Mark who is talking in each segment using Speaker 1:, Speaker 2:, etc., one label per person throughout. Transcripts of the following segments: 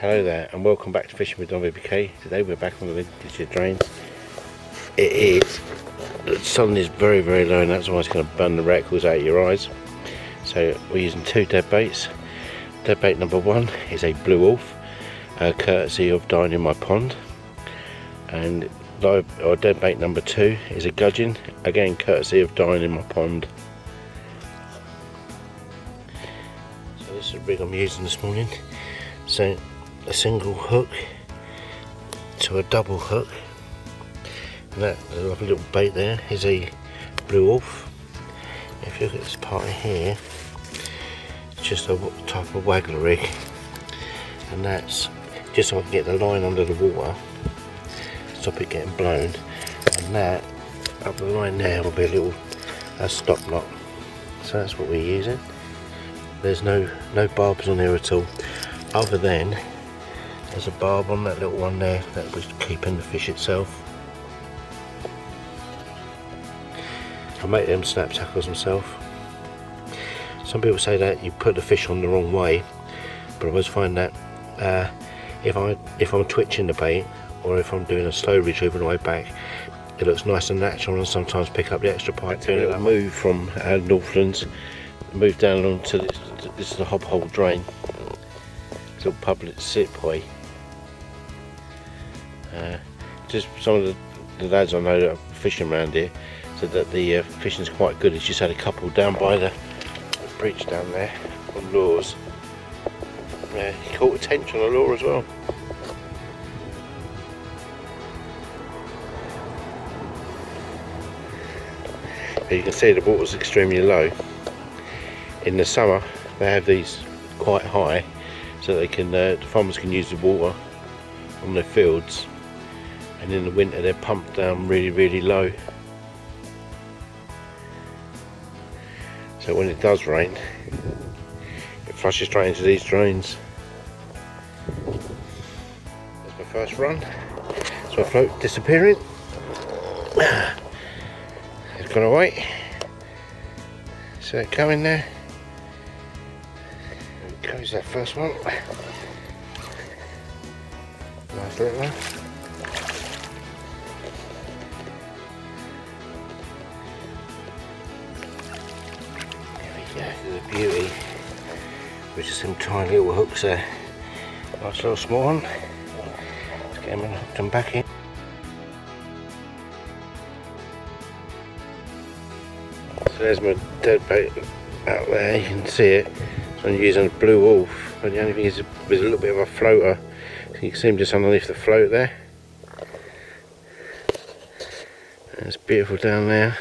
Speaker 1: Hello there and welcome back to Fishing with Don VBK. Today we're back on the Lincolnshire drain. It is, the sun is very low and that's why it's going to burn the reticles out of your eyes. So we're using two dead baits. Dead bait number one is a blue wolf, courtesy of Dying in My Pond. And dead bait number two is a gudgeon, again courtesy of Dying in My Pond. So this is the rig I'm using this morning. So a single hook to a double hook, and that lovely little bait there is a blue wolf. If you look at this part here, it's just a type of waggler rig, and that's just so I can get the line under the water, stop it getting blown, and that up the line there will be a little stop knot. So that's what we're using. There's no barbs on there at all, other than there's a barb on that little one there that was keeping the fish itself. I make them snap tackles myself. Some people say that you put the fish on the wrong way, but I always find that if I'm twitching the bait or if I'm doing a slow retrieve on the way back, it looks nice and natural, and sometimes pick up the extra pike. Doing a little move from Northlands, move down onto this is the Hobehole drain. It's a public Sibsey. Just some of the lads I know that are fishing around here said that the fishing's quite good. It's just had a couple down by the bridge down there on lures. He caught a tench on a lure as well. As you can see, the water's extremely low. In the summer they have these quite high, so they can the farmers can use the water on their fields, and in the winter they're pumped down really low. So when it does rain, it flushes straight into these drains. That's my first run. So my float disappearing. It's gone away. See it coming there? There goes that first one. Nice little one. There we go, the beauty. With just some tiny little hooks there. Nice little small one. Let's get them and hook them back in. So there's my dead bait out there, you can see it. So I'm using a blue wolf, but the only thing is there's a little bit of a floater. So you can see him just underneath the float there. And it's beautiful down there.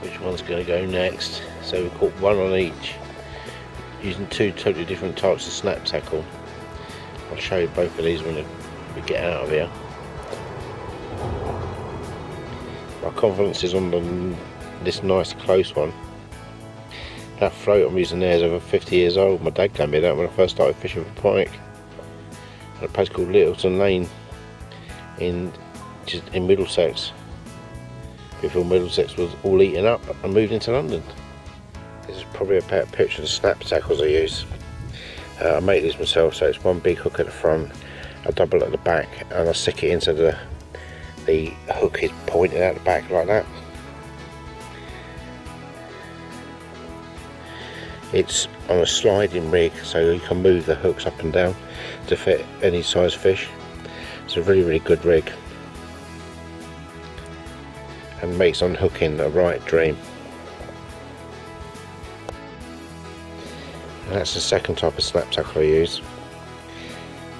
Speaker 1: Which one's going to go next? So we caught one on each. using two totally different types of snap tackle. I'll show you both of these when we get out of here. My confidence is on this nice close one. That float I'm using there is over 50 years old. My dad gave me that when I first started fishing for pike at a place called Littleton Lane in Middlesex, before Middlesex was all eaten up and moved into London. This is probably a better picture of the snap tackles I use. I make these myself, so it's one big hook at the front, a double at the back, and I stick it into the hook is pointed out the back like that. It's on a sliding rig, so you can move the hooks up and down to fit any size fish. It's a really good rig and makes unhooking a right dream. And that's the second type of snap tackle I use.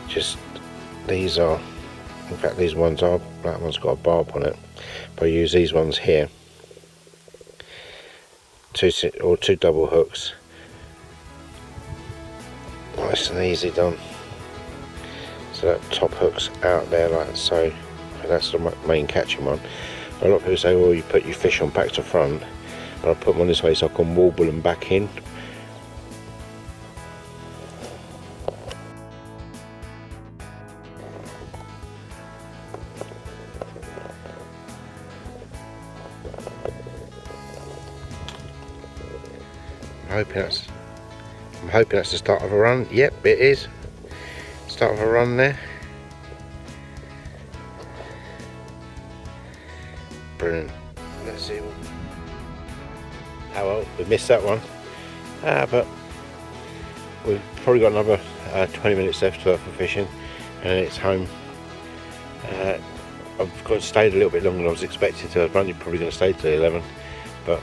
Speaker 1: Just these are, in fact these ones are, that one's got a barb on it, but I use these ones here, two double hooks. Nice and easy done. So that top hook's out there like so, and that's the main catching one. A lot of people say, well, you put your fish on back to front, but I put them on this way so I can warble them back in. I'm hoping that's the start of a run. Yep, it is. Start of a run there. Brilliant. Let's see. Oh well, we missed that one. But we've probably got another 20 minutes left for fishing, and it's home. I've got stayed a little bit longer than I was expecting to. I was only probably going to stay till 11, but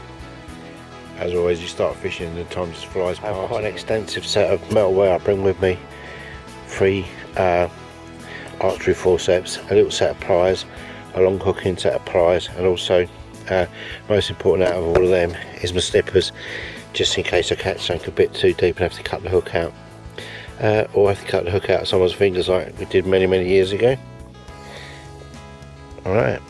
Speaker 1: as always, you start fishing and the time just flies past. I have quite an extensive set of metalware I bring with me. 3 archery forceps, a little set of pliers, a long hooking set of pliers, and also most important out of all of them is my snippers, just in case I catch something a bit too deep and have to cut the hook out, or have to cut the hook out of someone's fingers like we did many years ago. Alright.